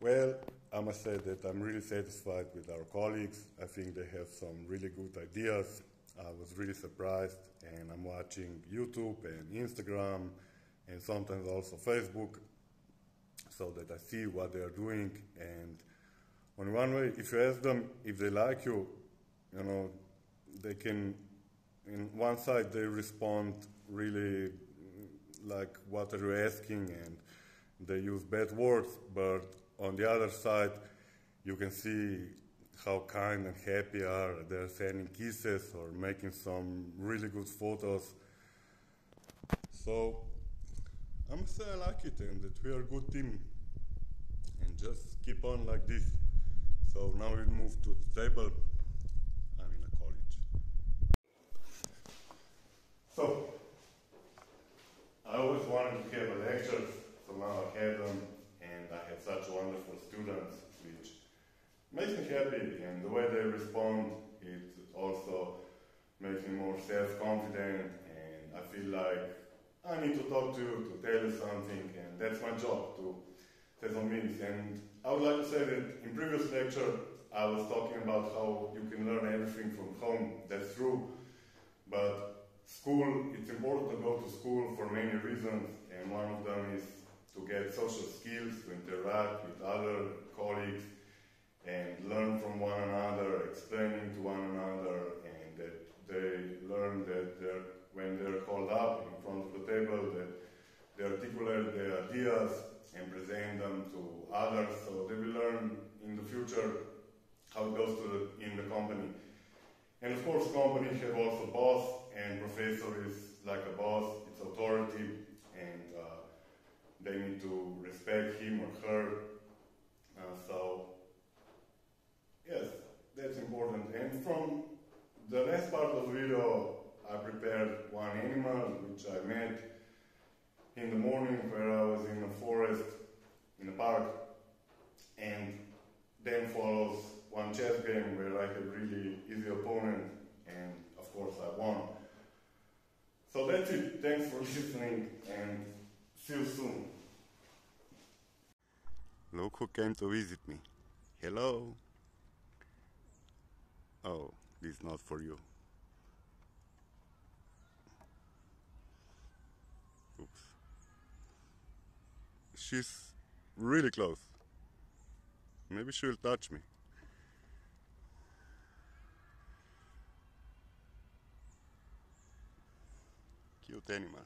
Well, I must say that I'm really satisfied with our colleagues. I think they have some really good ideas. I was really surprised, and I'm watching YouTube and Instagram and sometimes also Facebook so that I see what they are doing. And on one way, if you ask them if they like you, you know, they can, in one side, they respond really like, what are you asking? And they use bad words, but on the other side, you can see how kind and happy are. They're sending kisses or making some really good photos. So I must say I like it and that we are a good team. And just keep on like this. So now we move to the table. I'm in a college. So I always wanted to have a lecture, so now I have them, and I have such wonderful students, which makes me happy, and the way they respond, it also makes me more self-confident, and I feel like I need to talk to you, to tell you something, and that's my job, to say some meetings. And I would like to say that in previous lecture, I was talking about how you can learn everything from home. That's true, but school, it's important to go to school for many reasons, and one of them is to get social skills, to interact with other colleagues, and learn from one another, explaining to one another, and that they learn that when they're called up in front of the table, that they articulate their ideas and present them to others, so they will learn in the future how it goes in the company. And of course, companies have also boss, and professor is like a boss, it's authority, and they need to respect him or her. So, yes, that's important. And from the last part of the video, I prepared one animal which I met in the morning where I was in a forest, in a park, and then follows one chess game where I had really easy opponent, and of course I won. So that's it. Thanks for listening, and see you soon. Look who came to visit me. Hello. Oh, this is not for you. Oops. She's really close. Maybe she'll touch me. Cute animal.